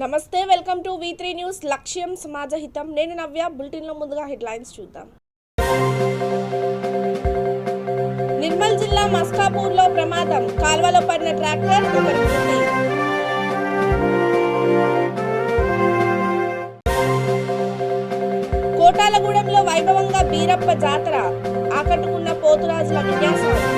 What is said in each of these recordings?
నమస్తే, welcome to V3 news. లక్ష్యం సమాజహితం. నేను నవ్య. బులెటిన్ లో ముందుగా హెడ్లైన్స్ చూద్దాం. నిర్మల్ జిల్లా మస్కాపూర్ లో ప్రమాదం. కాల్వలో పడిన ట్రాక్టర్, ఒకరి మృతి. కోటాలగూడెంలో వైభవంగా బీరప్ప జాతర. ఆకట్టుకున్న పోతురాజుల విన్యాసాలు.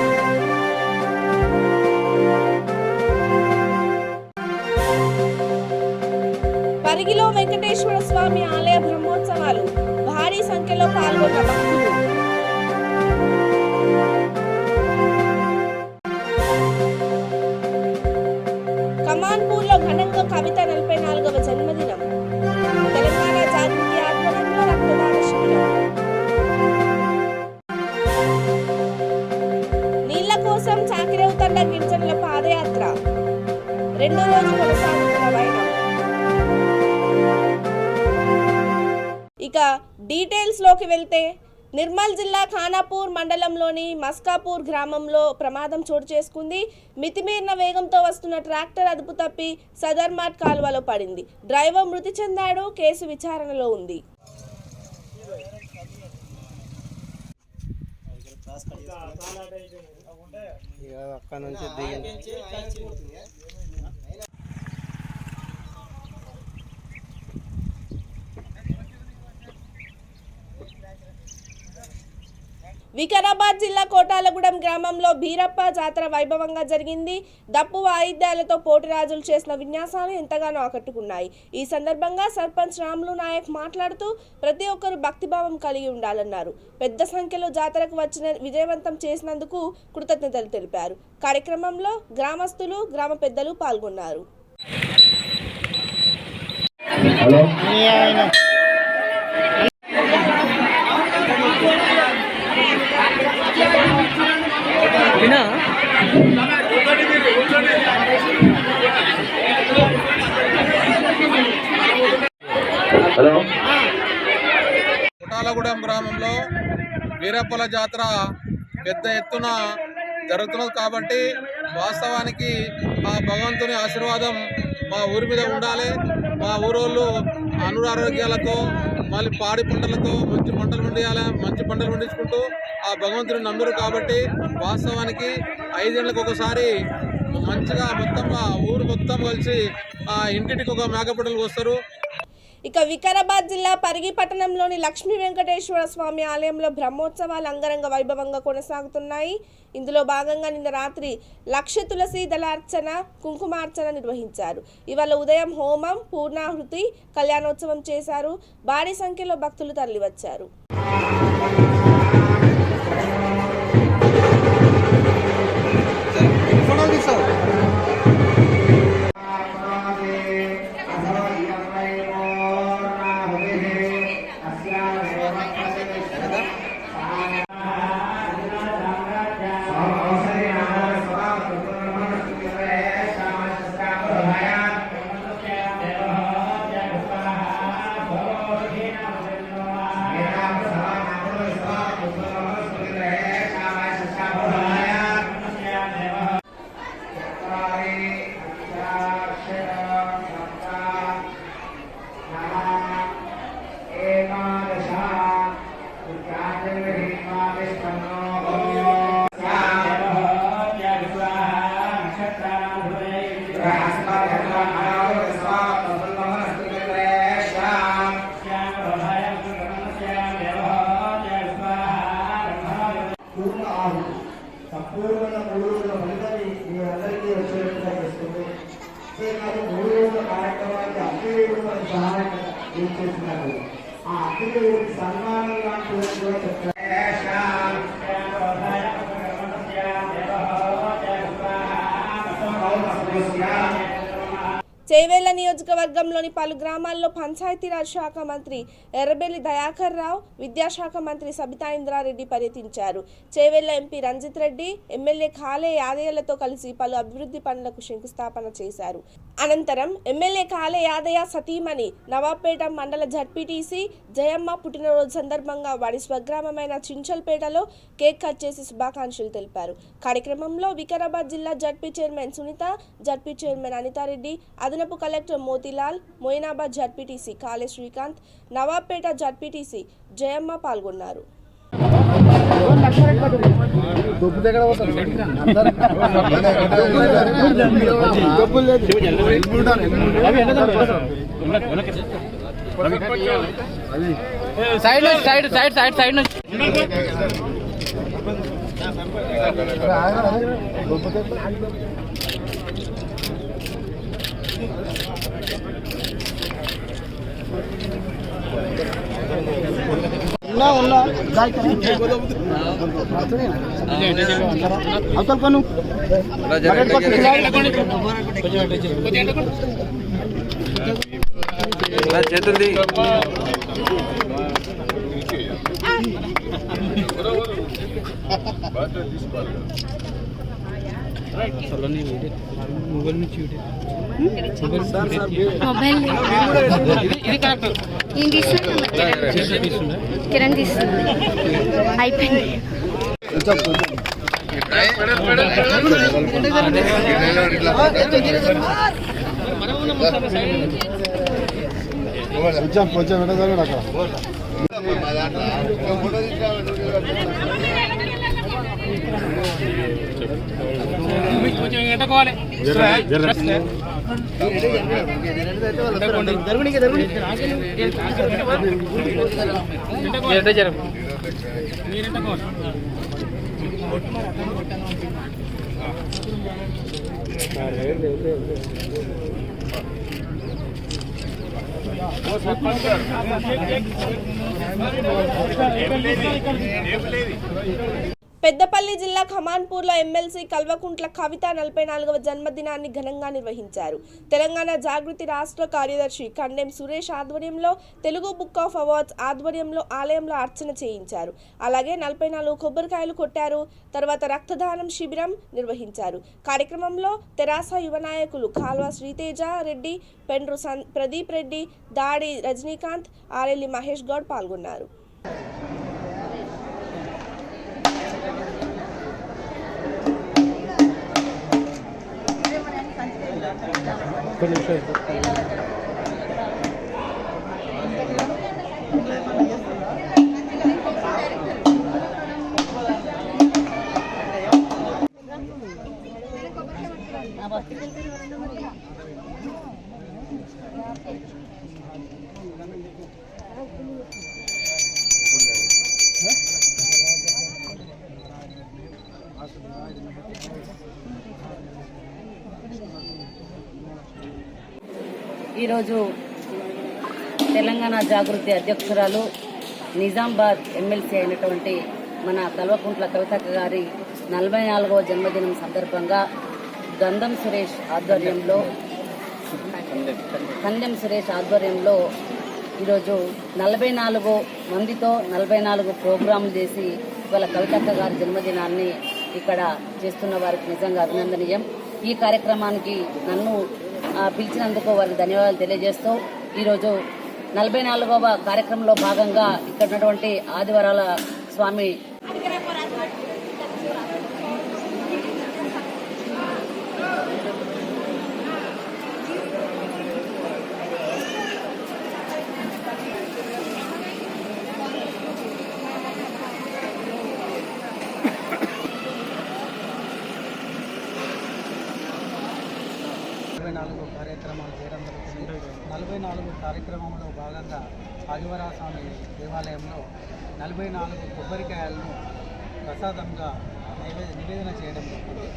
పరిగిలో వెంకటేశ్వర స్వామి ఆలయ బ్రహ్మోత్సవాలు. భారీ సంఖ్యలో పాల్గొన్న భక్తులు. కమాన్పూర్లో ఘనంగా కవిత 44వ జన్మదినం. తెలంగాణ జాగృతి ఆధ్వర్యంలో రక్తదాన శిబిరం. నీళ్ల కోసం చాకిరేవుతండ గిరిజనుల పాదయాత్ర. రెండో రోజు కొనసాగుతున్న వైనం. ఇక డీటెయిల్స్ లోకి వెళ్తే, నిర్మల్ జిల్లా ఖానాపూర్ మండలంలోని మస్కాపూర్ గ్రామంలో ప్రమాదం చోటు చేసుకుంది. మితిమీరిన వేగంతో వస్తున్న ట్రాక్టర్ అదుపు తప్పి సదర్మాట్ కాలువలో పడింది. డ్రైవర్ మృతి చెందాడు. కేసు విచారణలో ఉంది. వికారాబాద్ జిల్లా కోటాలగూడెం గ్రామంలో బీరప్ప జాతర వైభవంగా జరిగింది. దప్పు వాయిద్యాలతో పోటురాజులు చేసిన విన్యాసాలు ఎంతగానో ఆకట్టుకున్నాయి. ఈ సందర్భంగా సర్పంచ్ రాములు నాయక్ మాట్లాడుతూ ప్రతి ఒక్కరూ భక్తిభావం కలిగి ఉండాలన్నారు. పెద్ద సంఖ్యలో జాతరకు వచ్చిన విజయవంతం చేసినందుకు కృతజ్ఞతలు తెలిపారు. కార్యక్రమంలో గ్రామస్తులు, గ్రామ పెద్దలు పాల్గొన్నారు. కోటాలగూడెం గ్రామంలో వీరప్పల జాతర పెద్ద ఎత్తున జరుగుతున్నది కాబట్టి వాస్తవానికి ఆ భగవంతుని ఆశీర్వాదం మా ఊరి మీద ఉండాలి. మా ఊరోళ్ళు అనారోగ్యాలతో మళ్ళీ పాడి పంటలతో మంచి పంటలు పండించుకుంటూ ఆ భగవంతుని నమ్మిరు కాబట్టి వాస్తవానికి 5 ఏళ్ళకి ఒకసారి మంచిగా మొత్తంగా ఊరు మొత్తం కలిసి ఇంటింటికి ఒక మేకపిట్టలు వస్తారు. ఇక వికారాబాద్ జిల్లా పరిగి పట్టణంలోని లక్ష్మీ వెంకటేశ్వర స్వామి ఆలయంలో బ్రహ్మోత్సవాలు అంగరంగ వైభవంగా కొనసాగుతున్నాయి. ఇందులో భాగంగా నిన్న రాత్రి 1,00,000 తులసి దళార్చన, కుంకుమార్చన నిర్వహించారు. ఇవాళ ఉదయం హోమం, పూర్ణాహుతి, కళ్యాణోత్సవం చేశారు. భారీ సంఖ్యలో భక్తులు తరలివచ్చారు. సంపూర్ణ 3 రోజుల ఫలితాన్ని మీ అందరికీ వచ్చేట్టుగా చేస్తుంది. అంతేకాదు 3 రోజుల కార్యక్రమానికి అగ్నిదేవుడు సహాయం చేస్తున్నారు. ఆ అగ్నిదేవుడికి సన్మానం లాంటి కూడా చెప్తారు. చేవేళ్ల నియోజకవర్గంలోని పలు గ్రామాల్లో పంచాయతీరాజ్ శాఖ మంత్రి ఎర్రబెల్లి దయాకర్ రావు, విద్యాశాఖ మంత్రి సబితా ఇంద్రారెడ్డి పర్యటించారు. చేవేళ్ల ఎంపీ రంజిత్ రెడ్డి, ఎమ్మెల్యే కాలే యాదయ్యలతో కలిసి పలు అభివృద్ధి పనులకు శంకుస్థాపన చేశారు. అనంతరం ఎమ్మెల్యే కాలే యాదయ్య సతీమణి నవాబ్పేట మండల జడ్పీటీసీ జయమ్మ పుట్టినరోజు సందర్భంగా వారి స్వగ్రామమైన చించల్పేటలో కేక్ కట్ చేసి శుభాకాంక్షలు తెలిపారు. కార్యక్రమంలో వికారాబాద్ జిల్లా ZP chairman Sunitha, ZP chairman Anitha Reddy, అదనపు అదనపు collector Motilal, Moinabad ZPTC కాళే Srikanth, Nawabpet ZPTC Jayamma పాల్గొన్నారు. కిరణ్ తీస్తుంది అయిపోయింది. పెద్దపల్లి జిల్లా ఖమాన్పూర్లో ఎమ్మెల్సీ కల్వకుంట్ల కవిత 44వ జన్మదినాన్ని ఘనంగా నిర్వహించారు. తెలంగాణ జాగృతి రాష్ట్ర కార్యదర్శి కండెం సురేష్ ఆధ్వర్యంలో తెలుగు బుక్ ఆఫ్ అవార్డ్స్ ఆధ్వర్యంలో ఆలయంలో అర్చన చేయించారు. అలాగే 44 కొబ్బరికాయలు కొట్టారు. తర్వాత రక్తదానం శిబిరం నిర్వహించారు. కార్యక్రమంలో తెరాస యువ నాయకులు కాల్వ శ్రీతేజ రెడ్డి, పెండ్రు ప్రదీప్ రెడ్డి, దాడి రజనీకాంత్, ఆరెల్లి మహేష్ గౌడ్ పాల్గొన్నారు. ఈరోజు తెలంగాణ జాగృతి అధ్యక్షురాలు నిజామాబాద్ ఎమ్మెల్సీ అయినటువంటి మన కల్వకుంట్ల కవితక్క గారి 44వ జన్మదినం సందర్భంగా కండెం సురేష్ ఆధ్వర్యంలో ఈరోజు 44 మందితో 44 ప్రోగ్రాంలు చేసి ఇవాళ కవితక్క గారి జన్మదినాన్ని ఇక్కడ చేస్తున్న వారికి నిజంగా అభినందనీయం. ఈ కార్యక్రమానికి నన్ను పిలిచినందుకు వారికి ధన్యవాదాలు తెలియజేస్తూ ఈరోజు 44వ కార్యక్రమంలో భాగంగా ఇక్కడ ఉన్నటువంటి ఆదివరాల స్వామి కార్యక్రమాలు చేయడం జరుగుతుంది. 44 కార్యక్రమంలో భాగంగా ఆదివరాల స్వామి దేవాలయంలో 44 కొబ్బరికాయలను ప్రసాదంగా నివేదన చేయడం జరుగుతుంది.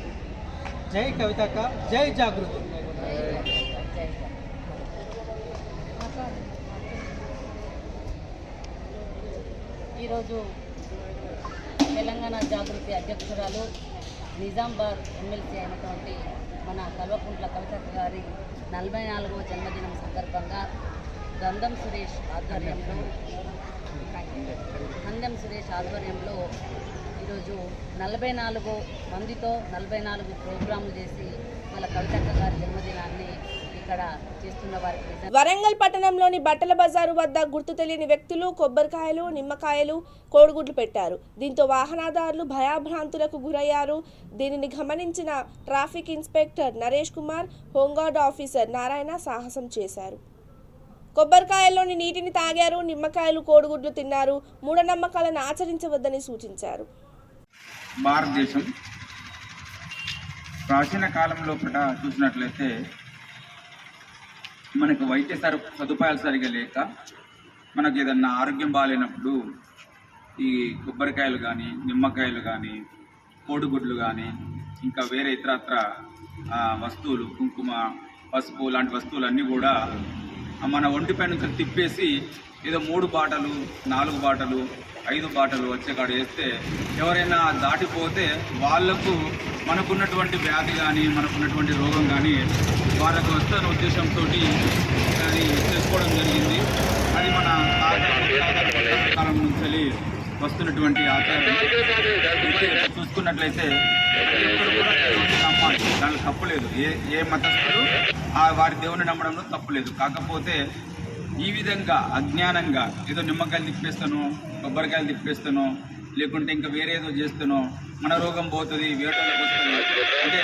జై కవితక్క, జై జాగృతి. ఈరోజు తెలంగాణ జాగృతి అధ్యక్షురాలు నిజామాబాద్ ఎమ్మెల్సీ అయినటువంటి మన కల్వకుంట్ల కవితక్క గారి 44వ జన్మదినం సందర్భంగా కండెం సురేష్ ఆధ్వర్యంలో ఈరోజు 44 మందితో 44 ప్రోగ్రాంలు చేసి వాళ్ళ కవితక్క గారి జన్మదినాన్ని ఇక్కడ చేస్తున్న వారికి నిజంగా వరంగల్ పట్టణంలోని బట్టల బజారు వద్ద గుర్తు తెలియని వ్యక్తులు కొబ్బరికాయలు, నిమ్మకాయలు, కోడిగుడ్లు పెట్టారు. దీంతో వాహనదారులు భయాభ్రాంతులకు గురయ్యారు. దీనిని గమనించిన traffic inspector Naresh Kumar, home guard officer Narayana సాహసం చేశారు. కొబ్బరికాయల్లోని నీటిని తాగారు, నిమ్మకాయలు, కోడిగుడ్లు తిన్నారు. మూఢనమ్మకాలను ఆచరించవద్దని సూచించారు. భారతదేశం ప్రాచీన కాలంలో చూసినట్లయితే మనకు వైద్య సదుపాయాలు సరిగా లేక మనకు ఏదన్నా ఆరోగ్యం బాగాలేనప్పుడు ఈ కొబ్బరికాయలు కానీ, నిమ్మకాయలు కానీ, కోడిగుడ్లు కానీ, ఇంకా వేరే ఇతరత్ర వస్తువులు, కుంకుమ, పసుపు లాంటి వస్తువులన్నీ కూడా మన ఒంటిపై నుంచి తిప్పేసి ఏదో 3 బాటలు, 4 బాటలు, 5 బాటలు వచ్చే కాడ వేస్తే ఎవరైనా దాటిపోతే వాళ్లకు మనకున్నటువంటి వ్యాధి కానీ, మనకున్నటువంటి రోగం కానీ వాళ్ళకు వస్తున్న ఉద్దేశంతో అది చేసుకోవడం జరిగింది. అది మన కాలం నుంచి వస్తున్నటువంటి ఆచారం. చూసుకున్నట్లయితే నమ్మాలి, దాంట్లో తప్పులేదు. ఏ మతస్థులు వారి దేవుని నమ్మడంలో తప్పులేదు. కాకపోతే ఈ విధంగా అజ్ఞానంగా ఏదో నిమ్మకాయలు తిప్పేస్తాను, కొబ్బరికాయలు తిప్పేస్తాను, లేకుంటే ఇంకా వేరే ఏదో చేస్తాను, మన రోగం పోతుంది, వేటోళ్ళకి వస్తుంది అంటే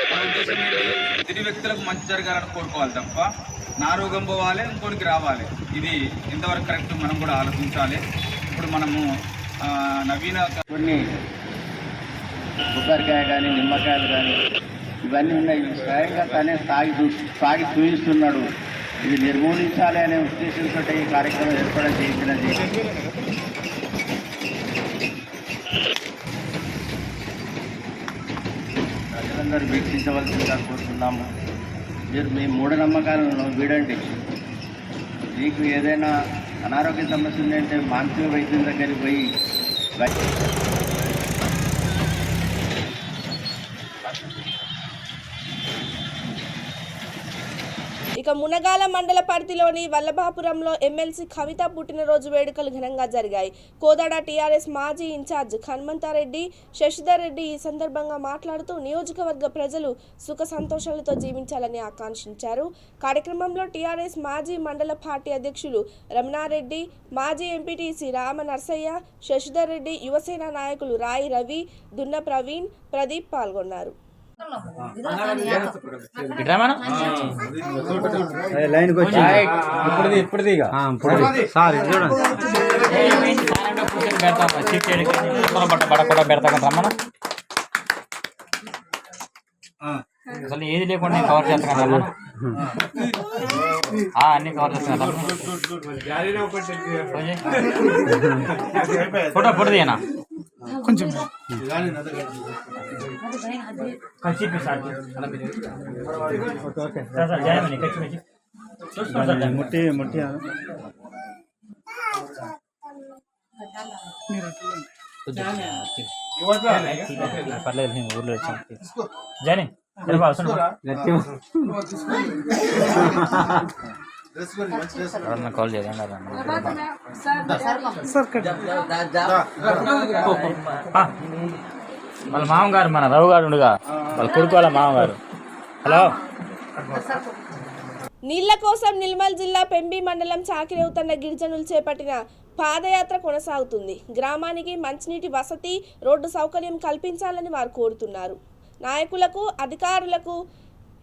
మన ఉద్దేశం ఏంటి? ఎదుటి వ్యక్తులకు మంచి జరగాలని కోరుకోవాలి తప్ప నా రోగం పోవాలి, ఇంకోటికి రావాలి. ఇది ఎంతవరకు కరెక్ట్ మనం కూడా ఆలోచించాలి. ఇప్పుడు మనము నవీన కొన్ని కొబ్బరికాయ కానీ, నిమ్మకాయలు కానీ ఇవన్నీ ఉన్నాయి. స్వయంగా తనే తాగి చూపిస్తున్నాడు. ఇది నిర్మూలించాలి అనే ఉద్దేశంతో ఈ కార్యక్రమం ఏర్పాటు చేయించినది. ప్రజలందరూ వీక్షించవలసిందిగా కోరుతున్నాము. మీరు మీ మూఢనమ్మకాలను వీడండి. మీకు ఏదైనా అనారోగ్య సమస్య ఉందంటే మానసిక వైద్యం దగ్గరికి పోయి ఇక మునగాల మండల పరిధిలోని వల్లభాపురంలో ఎమ్మెల్సీ కవిత పుట్టినరోజు వేడుకలు ఘనంగా జరిగాయి. కోదాడ టీఆర్ఎస్ మాజీ ఇన్ఛార్జ్ హనుమంతారెడ్డి, శశిధర్ రెడ్డి ఈ సందర్భంగా మాట్లాడుతూ నియోజకవర్గ ప్రజలు సుఖ సంతోషాలతో జీవించాలని ఆకాంక్షించారు. కార్యక్రమంలో టీఆర్ఎస్ మాజీ మండల పార్టీ అధ్యక్షులు రమణారెడ్డి, మాజీ ఎంపీటీసీ రామ నర్సయ్య, శశిధర్ రెడ్డి, యువసేన నాయకులు రాయి రవి, దున్న ప్రవీణ్, ప్రదీప్ పాల్గొన్నారు. అసలు ఏది లేకుండా కవర్ చేస్తాను అన్ని కవర్ చేస్తాను. ఫోటో ఫోటో తీయనా కొంచెం ముట్టి ముట్టి పర్లేదు నేను ఊర్లో వచ్చాను. జానీ కాల్ చేయండి. వాళ్ళ మామగారు మన రావు గారు ఉండగా వాళ్ళ కొడుకు వాళ్ళ మామగారు. హలో. నీళ్ల కోసం నిర్మల్ జిల్లా పెంబి మండలం చాకిరేవుతన్న గిరిజనులు చేపట్టిన పాదయాత్ర కొనసాగుతుంది. గ్రామానికి మంచినీటి వసతి, రోడ్డు సౌకర్యం కల్పించాలని వారు కోరుతున్నారు. నాయకులకు, అధికారులకు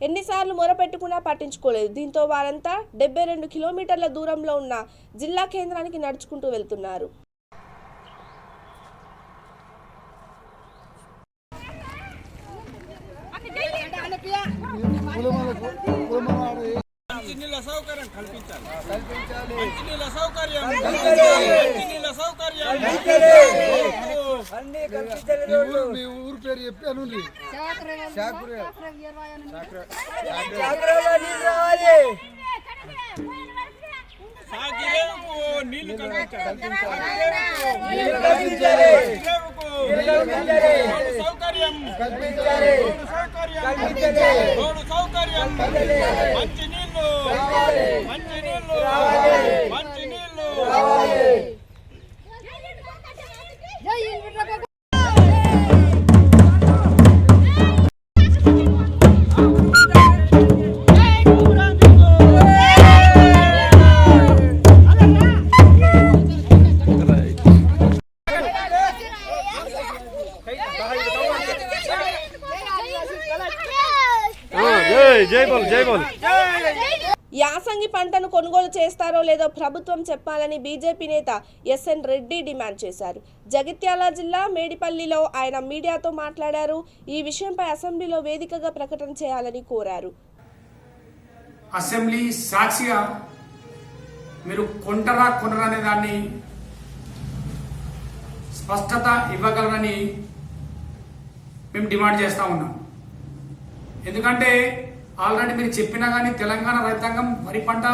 ఎన్నిసార్లు మొరపెట్టుకున్నా పట్టించుకోలేదు. దీంతో వారంతా 72 కిలోమీటర్ల దూరంలో ఉన్న జిల్లా కేంద్రానికి నడుచుకుంటూ వెళ్తున్నారు. మంచినీళ్ళ సౌకర్యం కల్పించాలి. మంచినీళ్ళ సౌకర్యం మీ ఊరు పేరు చెప్పి అనుంది. నీళ్లు సౌకర్యం మంచినీళ్ళు పంటను కొనుగోలు చేస్తారో లేదో ప్రభుత్వం చెప్పాలని బీజేపీ నేత ఎస్ఎన్ రెడ్డి డిమాండ్ చేశారు. జగిత్యాల జిల్లా మేడిపల్లిలో ఆయన మీడియాతో మాట్లాడారు. ఈ విషయంపై అసెంబ్లీలో వేదికగా ప్రకటన చేయాలని కోరారు. అసెంబ్లీ సాక్షిగా మీరు కొంటరా కొనరా అనే దాన్ని స్పష్టత ఇవ్వగలరని మేము డిమాండ్ చేస్తూ ఉన్నాం. ఎందుకంటే ఆల్రెడీ మీరు చెప్పినా కానీ తెలంగాణ రైతాంగం వరి పంట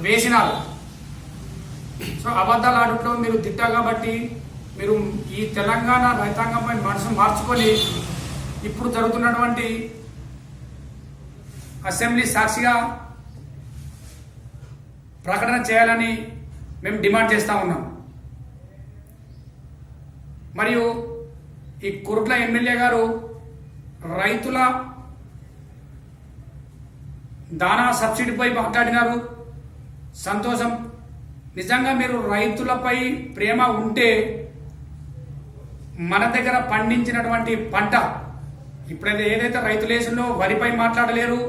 వేసినారు. సో అబద్ధాలు ఆడుట్లో మీరు తిట్టారు కాబట్టి మీరు ఈ తెలంగాణ రైతాంగంపై మనసు మార్చుకొని ఇప్పుడు జరుగుతున్నటువంటి అసెంబ్లీ సాక్షిగా ప్రకటన చేయాలని మేము డిమాండ్ చేస్తూ ఉన్నాం. మరియు ఈ కుర్ట్ల ఎమ్మెల్యే గారు రైతుల దానా సబ్సిడీపై మాట్లాడినారు. సంతోషం. నిజంగా మీరు రైతులపై ప్రేమ ఉంటే మన దగ్గర పండించినటువంటి పంట ఇప్పుడైతే ఏదైతే రైతులు వేసిందో వరిపై మాట్లాడలేరు.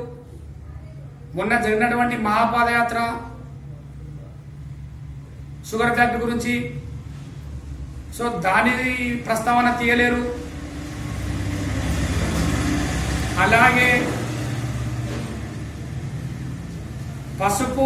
మొన్న జరిగినటువంటి మహాపాదయాత్ర షుగర్ ఫ్యాక్టరీ గురించి సో దాని ప్రస్తావన తీయలేరు. అలాగే పసుపు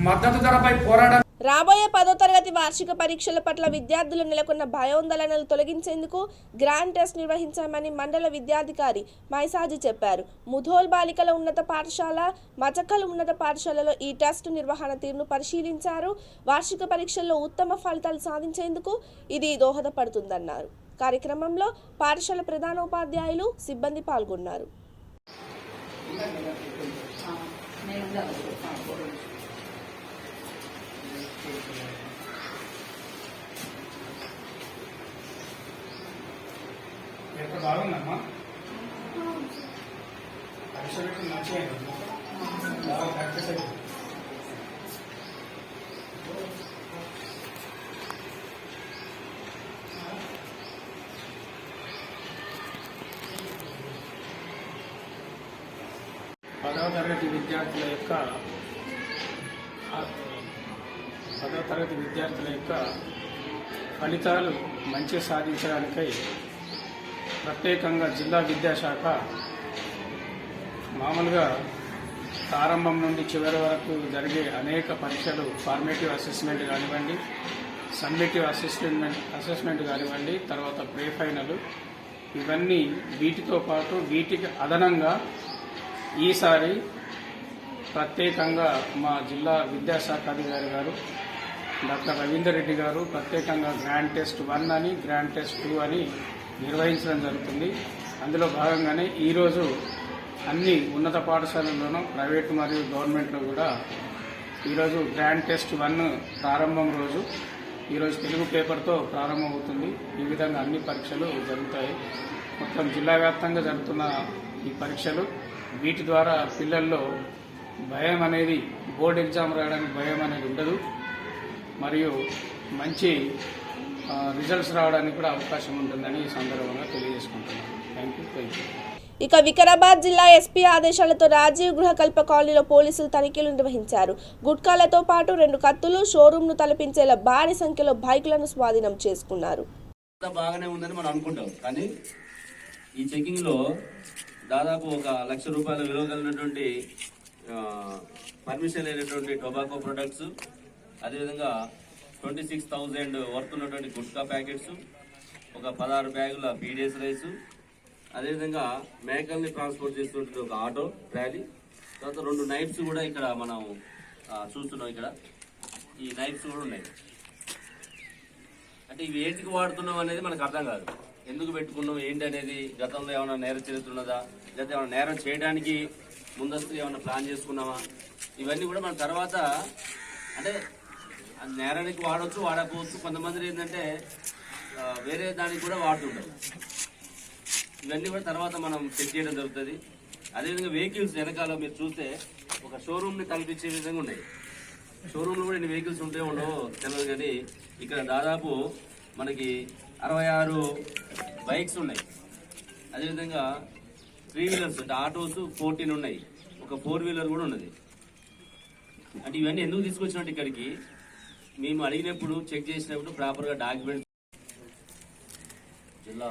మద్దతు ధరపై పోరాటం. రాబోయే 10వ తరగతి వార్షిక పరీక్షల పట్ల విద్యార్థులు నెలకొన్న భయోందోళనలు తొలగించేందుకు గ్రాండ్ టెస్ట్ నిర్వహించామని మండల విద్యాధికారి మైసాజీ చెప్పారు. ముధోల్ బాలికల ఉన్నత పాఠశాల, మచకల్ ఉన్నత పాఠశాలలో ఈ టెస్ట్ నిర్వహణ తీరును పరిశీలించారు. వార్షిక పరీక్షల్లో ఉత్తమ ఫలితాలు సాధించేందుకు ఇది దోహదపడుతుందన్నారు. కార్యక్రమంలో పాఠశాల ప్రధానోపాధ్యాయులు, సిబ్బంది పాల్గొన్నారు. ఎంత బాగుందమ్మా పరీక్ష పెట్టి మంచిగా బాగా ప్రాక్టీస్ అయింది. పదవ తరగతి విద్యార్థుల యొక్క ఫలితాలు మంచిగా సాధించడానికై ప్రత్యేకంగా జిల్లా విద్యాశాఖ మామూలుగా ప్రారంభం నుండి చివరి వరకు జరిగే అనేక పరీక్షలు ఫార్మేటివ్ అసెస్మెంట్ కానివ్వండి, సమ్మేటివ్ అసెస్మెంట్ కానివ్వండి, తర్వాత ప్రీ ఫైనల్, ఇవన్నీ వీటితో పాటు వీటికి అదనంగా ఈసారి ప్రత్యేకంగా మా జిల్లా విద్యాశాఖ అధికారి గారు డాక్టర్ రవీందర్ రెడ్డి గారు ప్రత్యేకంగా గ్రాండ్ టెస్ట్ 1 అని గ్రాండ్ టెస్ట్ 2 అని నిర్వహించడం జరుగుతుంది. అందులో భాగంగానే ఈరోజు అన్ని ఉన్నత పాఠశాలల్లోనూ ప్రైవేటు మరియు గవర్నమెంట్లో కూడా ఈరోజు గ్రాండ్ టెస్ట్ 1 ప్రారంభం రోజు ఈరోజు తెలుగు పేపర్తో ప్రారంభమవుతుంది. ఈ విధంగా అన్ని పరీక్షలు జరుగుతాయి. మొత్తం జిల్లా వ్యాప్తంగా జరుగుతున్న ఈ పరీక్షలు వీటి ద్వారా పిల్లల్లో భయం అనేది, బోర్డు ఎగ్జామ్ రాయడానికి భయం అనేది ఉండదు. మరియు మంచి రిజల్ట్స్ రావడానికి కూడా అవకాశం ఉంటుందని ఈ సందర్భంగా తెలియజేసుకుంటున్నాను. Thank you. ఇక వికారాబాద్ జిల్లా ఎస్పీ ఆదేశాలతో రాజీవ్ గృహకల్ప కాలనీలో పోలీసులు తనిఖీలు నిర్వహించారు. గుట్కాలతో పాటు 2 కత్తులు, షోరూంను తలపించేలా భారీ సంఖ్యలో బైకులను స్వాధీనం చేసుకున్నారు. బాగానే ఉందని మనం అనుకుంటాం, కానీ ఈ చెకింగ్ లో దాదాపు 1 లక్ష రూపాయల విలువ కలిగినటువంటి పర్మిషన్ లేనటువంటి టొబాకో ప్రొడక్ట్స్, అదేవిధంగా 26,000 వర్త్ ఉన్నటువంటి గుట్కా ప్యాకెట్స్, ఒక 16 బ్యాగుల పీడిఎస్ రైస్, అదేవిధంగా మేకల్ని ట్రాన్స్పోర్ట్ చేస్తున్నటువంటి ఒక ఆటో ట్రాలీ, తర్వాత 2 నైఫ్స్ కూడా ఇక్కడ మనం చూస్తున్నాం. ఇక్కడ ఈ నైఫ్స్ కూడా ఉన్నాయి. అంటే ఇవి ఏంటికి వాడుతున్నాం అనేది మనకు అర్థం కాదు. ఎందుకు పెట్టుకున్నాం ఏంటి అనేది, గతంలో ఏమైనా నేర చరిత్ర ఉన్నదా, లేకపోతే ఏమైనా నేరం చేయడానికి ముందస్తు ఏమైనా ప్లాన్ చేసుకున్నామా, ఇవన్నీ కూడా మన తర్వాత అంటే నేరానికి వాడవచ్చు, వాడకపోవచ్చు. కొంతమంది ఏంటంటే వేరే దానికి కూడా వాడుతుంటారు. ఇవన్నీ కూడా తర్వాత మనం చెక్ చేయడం జరుగుతుంది. అదేవిధంగా వెహికల్స్ వెనకాల మీరు చూస్తే ఒక షోరూమ్ని కల్పించే విధంగా ఉన్నాయి. షోరూమ్లో కూడా ఇన్ని వెహికల్స్ ఉంటే ఉండవు తెలియదు, కానీ ఇక్కడ దాదాపు మనకి 66 బైక్స్ ఉన్నాయి. అదేవిధంగా 3 వీలర్స్ అంటే ఆటోస్ 14 ఉన్నాయి. ఒక 4 వీలర్ కూడా ఉన్నది. అంటే ఇవన్నీ ఎందుకు తీసుకొచ్చినట్టు ఇక్కడికి మేము అడిగినప్పుడు చెక్ చేసినప్పుడు ప్రాపర్గా డాక్యుమెంట్స్ జిల్లా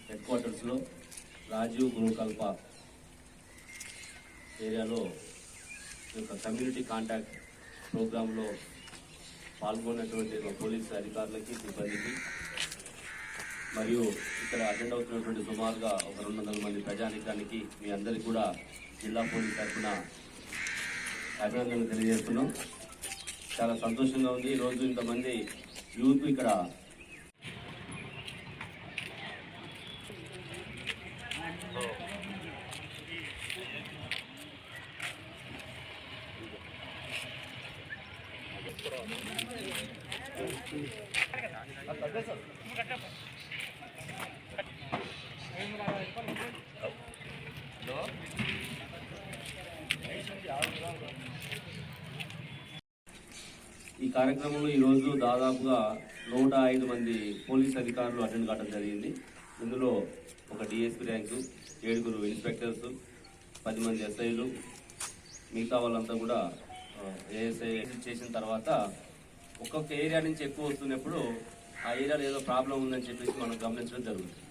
హెడ్ క్వార్టర్స్లో రాజీవ్ గురుకల్ప ఏరియాలో ఒక కమ్యూనిటీ కాంటాక్ట్ ప్రోగ్రాంలో పాల్గొన్నటువంటి పోలీసు అధికారులకి సిబ్బందికి మరియు ఇక్కడ అటెండ్ అవుతున్నటువంటి సుమారుగా ఒక 200 మంది ప్రజానికానికి మీ అందరికీ కూడా జిల్లా పోలీస్ తరఫున అభినందనలు తెలియజేస్తున్నాం. చాలా సంతోషంగా ఉంది ఈరోజు ఇంతమంది యూత్ ఇక్కడ ఈ కార్యక్రమంలో ఈరోజు దాదాపుగా 105 మంది పోలీస్ అధికారులు అటెండ్ కావడం జరిగింది. ఇందులో ఒక డిఎస్పీ ర్యాంకు, 7 ఇన్స్పెక్టర్స్, 10 మంది ఎస్ఐలు, మిగతా వాళ్ళంతా కూడా ఏఎస్ఐ చేసిన తర్వాత ఒక్కొక్క ఏరియా నుంచి ఎక్కువ వస్తున్నప్పుడు ఆ ఏరియాలో ఏదో ప్రాబ్లం ఉందని చెప్పేసి మనం గమనించడం జరుగుతుంది.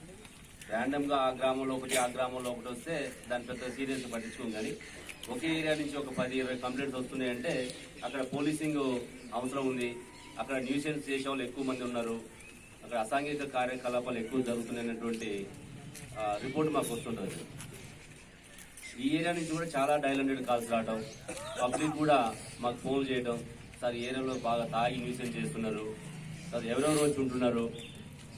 ర్యాండమ్గా ఆ గ్రామంలో ఒకటి ఆ గ్రామంలో ఒకటి వస్తే దాని పెద్ద సీరియస్గా పట్టించుకోం. కానీ ఒకే ఏరియా నుంచి ఒక 10-20 కంప్లైంట్స్ వస్తున్నాయంటే అక్కడ పోలీసింగ్ అవసరం ఉంది, అక్కడ న్యూసెన్స్ చేసే వాళ్ళు ఎక్కువ మంది ఉన్నారు, అక్కడ అసాంఘిక కార్యకలాపాలు ఎక్కువ జరుగుతున్నాయనేటువంటి రిపోర్ట్ మాకు వస్తుంటుంది. ఈ ఏరియా నుంచి కూడా చాలా డయల్ 100 కాల్స్ రావడం, పబ్లిక్ కూడా మాకు ఫోన్ చేయడం, సార్ ఈ ఏరియాలో బాగా తాగి న్యూసెన్స్ చేస్తున్నారు, సార్ ఎవరెవరు వచ్చి ఉంటున్నారు,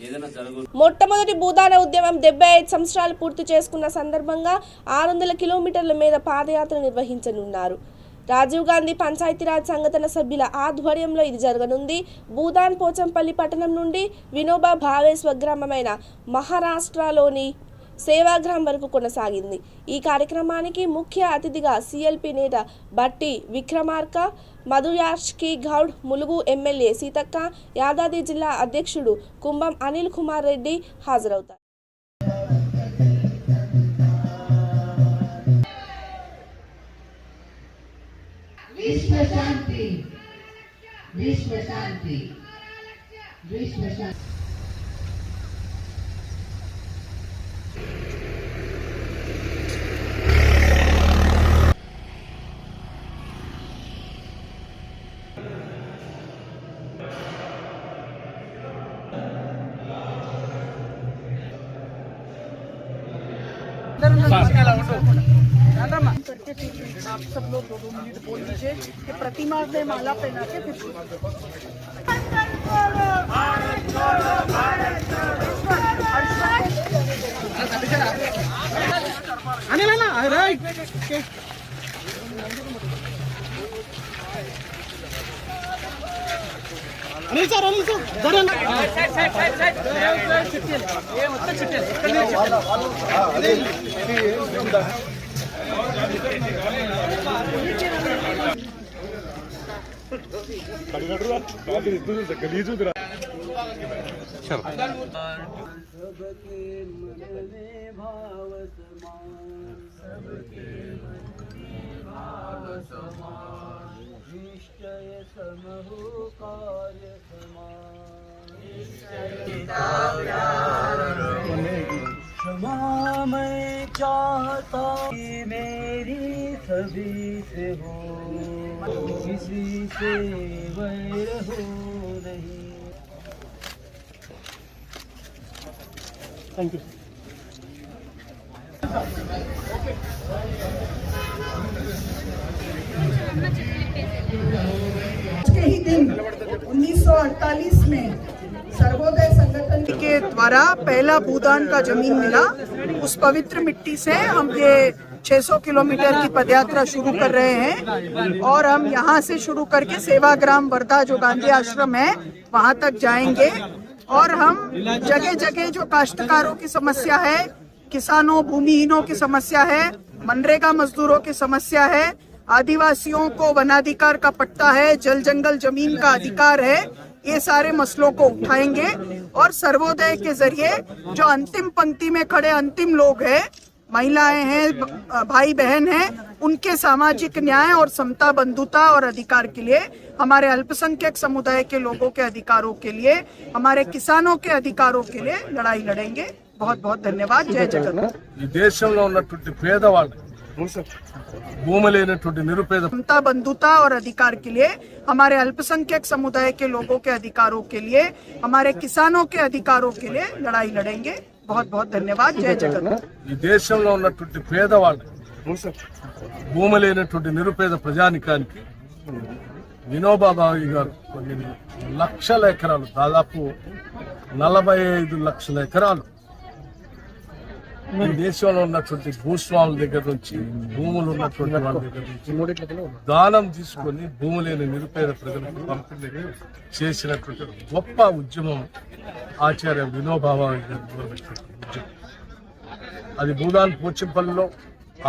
ఏదైనా జరగదు. మొట్టమొదటి భూదాన ఉద్యమం 75 సంవత్సరాలు పూర్తి చేసుకున్న సందర్భంగా 600 కిలోమీటర్ల మీద పాదయాత్ర నిర్వహించనున్నారు. రాజీవ్ గాంధీ పంచాయతీరాజ్ సంఘటన సభ్యుల ఆధ్వర్యంలో ఇది జరగనుంది. భూదాన్ పోచంపల్లి పట్టణం నుండి వినోబా భావే స్వగ్రామమైన మహారాష్ట్రలోని సేవాగ్రామ్ వరకు కొనసాగింది. ఈ కార్యక్రమానికి ముఖ్య అతిథిగా సిఎల్పి నేత బట్టి విక్రమార్క, మధుయాష్కి గౌడ్, ములుగు ఎమ్మెల్యే సీతక్క, యాదాద్రి జిల్లా అధ్యక్షుడు కుంభం అనిల్ కుమార్ రెడ్డి హాజరవుతారు. विश्व शांति, विश्व शांति, विश्व शांति। आप सब लोग 2 मिनट बोल लीजिए कि प्रतिमा से माला पहना के फिर अनिल सर क्षमा मैं चाहता कि मेरी सभी से हो, किसी से वैर हो नहीं। Thank you. के ही दिन 1948 में सर्वोदय संगठन के द्वारा पहला भूदान का जमीन मिला। उस पवित्र मिट्टी से हम ये 600 किलोमीटर की पदयात्रा शुरू कर रहे हैं और हम यहाँ से शुरू करके सेवाग्राम वर्धा जो गांधी आश्रम है वहाँ तक जाएंगे और हम जगह जगह जो काश्तकारों की समस्या है, किसानों भूमिहीनों की समस्या है, मनरेगा मजदूरों की समस्या है, आदिवासियों को वनाधिकार का पट्टा है, जल जंगल जमीन का अधिकार है, ये सारे मसलों को उठाएंगे और सर्वोदय के जरिए जो अंतिम पंक्ति में खड़े अंतिम लोग हैं महिलाएं हैं, भाई बहन हैं, उनके सामाजिक न्याय और समता, बंधुता और अधिकार के लिए, हमारे अल्पसंख्यक समुदाय के लोगों के अधिकारों के लिए, हमारे किसानों के अधिकारों के लिए लड़ाई लड़ेंगे। बहुत बहुत धन्यवाद। जय जगन्नाथ। ఈ దేశంలో ఉన్నటువంటి పేదవాళ్ళు భూమి లేనటువంటి నిరుపేద समता, बंधुता और अधिकार के लिए, हमारे अल्पसंख्यक समुदाय के लोगों के अधिकारों के लिए, हमारे किसानों के अधिकारों के लिए लड़ाई लड़ेंगे। बहुत बहुत धन्यवाद। जय जगन्नाथ। ఈ దేశంలో ఉన్నటువంటి పేదవాళ్ళు భూమి లేనటువంటి నిరుపేద ప్రజానికానికి వినోబా భావే గారు కొన్ని లక్షల ఎకరాలు, దాదాపు 45 లక్షల ఎకరాలు ఈ దేశంలో ఉన్నటువంటి భూస్వాముల దగ్గర నుంచి, భూములు ఉన్నటువంటి వాళ్ళ దగ్గర నుంచి దానం తీసుకొని భూమి లేని నిరుపేద ప్రజలకు పంపిణీ చేసినటువంటి గొప్ప ఉద్యమం ఆచార్య వినోబా భావే గారు మొదలుపెట్టినటువంటి ఉద్యమం. అది భూదాన్ పోచంపల్లిలో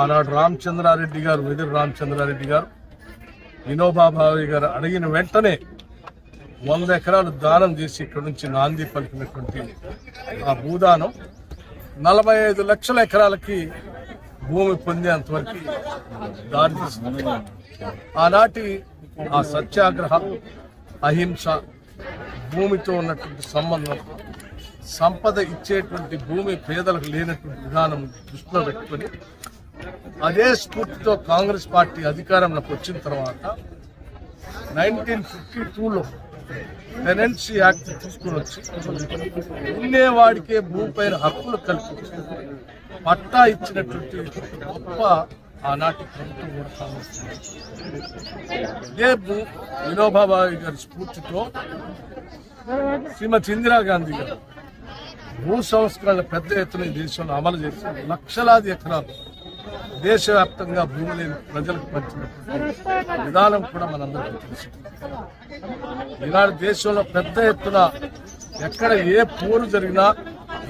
ఆనాడు రామచంద్రారెడ్డి గారు, వెదిరి రామచంద్రారెడ్డి గారు వినోబా భావే గారు అడిగిన వెంటనే 100 ఎకరాలు దానం చేసి ఇక్కడ నుంచి నాంది పలికినటువంటి ఆ భూదానం 45 లక్షల ఎకరాలకి భూమి పొందేంతవరకు దారి తీసింది. ఆనాటి ఆ సత్యాగ్రహ, అహింస, భూమితో ఉన్నటువంటి సంబంధం, సంపద ఇచ్చేటువంటి భూమి పేదలకు లేనటువంటి విధానం దృష్టిలో పెట్టుకొని అదే స్ఫూర్తితో కాంగ్రెస్ పార్టీ అధికారంలోకి వచ్చిన తర్వాత 1952లో టెనెన్సీ యాక్ట్ తీసుకుని వచ్చి ఉండేవాడికే భూమిపైన హక్కులు కల్పించి పట్టా ఇచ్చినటువంటి గొప్ప ఆనాటి ప్రభుత్వం కూడా కాంగ్రెస్. ఇదే వినోబా భావే గారి స్ఫూర్తితో శ్రీమతి ఇందిరాగాంధీ గారు భూ సంస్కరణ పెద్ద ఎత్తున ఈ దేశంలో అమలు చేసి లక్షలాది ఎకరాలు దేశవ్యాప్తంగా భూమి లేని ప్రజలకు పంచినటువంటి విధానం కూడా మనందరికీ తెలుసు. ఈనాడు దేశంలో పెద్ద ఎత్తున ఎక్కడ ఏ పోరు జరిగినా,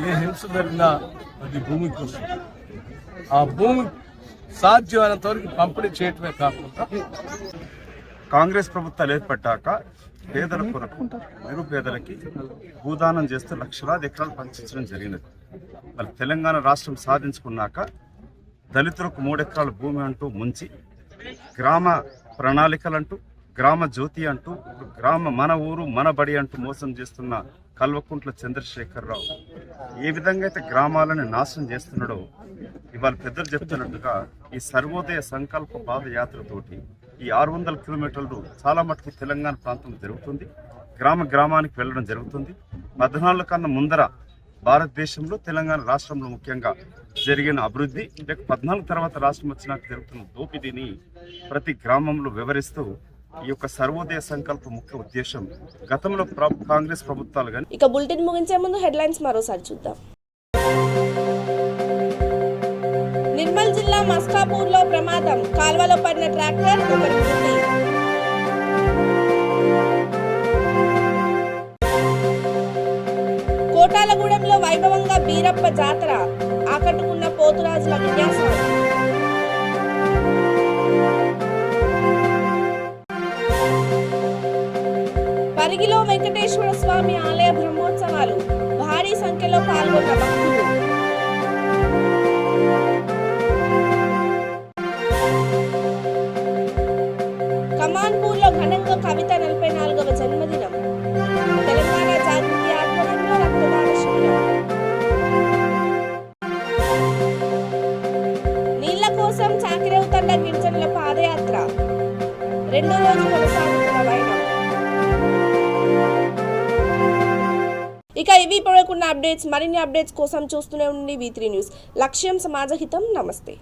ఏ హింస జరిగినా అది భూమి కోసం. ఆ భూమి సాధ్యమైనంత వరకు పంపిణీ చేయటమే కాకుండా కాంగ్రెస్ ప్రభుత్వాలు ఏర్పడ్డాక పేదల కొరకు నిరుపేదలకి భూదానం చేస్తూ లక్షలాది ఎకరాలు పంచించడం జరిగినది. మరి తెలంగాణ రాష్ట్రం సాధించుకున్నాక దళితులకు 3 ఎకరాల భూమి అంటూ ముంచి, గ్రామ ప్రణాళికలంటూ, గ్రామ జ్యోతి అంటూ, గ్రామ మన ఊరు మన బడి అంటూ మోసం చేస్తున్న కల్వకుంట్ల చంద్రశేఖరరావు ఏ విధంగా అయితే గ్రామాలను నాశనం చేస్తున్నాడో, ఇవాళ పెద్దలు చెప్తున్నట్టుగా ఈ సర్వోదయ సంకల్ప పాదయాత్రతోటి ఈ 600 కిలోమీటర్లు చాలా మటుకు తెలంగాణ ప్రాంతం జరుగుతుంది. గ్రామ గ్రామానికి వెళ్ళడం జరుగుతుంది. 14 కన్నా ముందర భారతదేశంలో తెలంగాణ రాష్ట్రంలో ముఖ్యంగా జరిగిన అభివృద్ధి, లేక 14 తర్వాత రాష్ట్రం వచ్చినాక జరుగుతున్న దోపిడీని ప్రతి గ్రామంలో వివరిస్తూ ఈ యొక్క సర్వోదయ సంకల్ప ముఖ్య ఉద్దేశం గతంలో కాంగ్రెస్ ప్రభుత్వాలు కానీ. ఇక బులెటిన్ ముగించే ముందు హెడ్లైన్స్ మరోసారి చూద్దాం. నిర్మల్ జిల్లా మస్కాపూర్లో ప్రమాదం, కాల్వలో పడిన ట్రాక్టర్, ఒకటి మృతి. కోటాలగూడెంలో వైభవంగా బీరప్ప జాతర, ఆకట్టుకున్న పోతురాజుల విన్యాసం. పరిగిలో వెంకటేశ్వర స్వామి ఆలయ బ్రహ్మోత్సవాలు, భారీ సంఖ్యలో పాల్గొన్న భక్తులు. కమాన్పూర్లో ఘనంగా కవిత 44వ జన్మదినం, తెలంగాణ జాగృతి ఆధ్వర్యంలో రక్తదాన శిబిరం. నీళ్ల కోసం చాకిరేవుతండ గిరిజనుల పాదయాత్ర, 2వ రోజు కొనసాగుతున్న వైనం. ఇక ఇవి ఇప్పటివరకున్న అప్డేట్స్. మరిన్ని అప్డేట్స్ కోసం చూస్తూనే ఉండండి V3 న్యూస్. లక్ష్యం సమాజహితం. నమస్తే.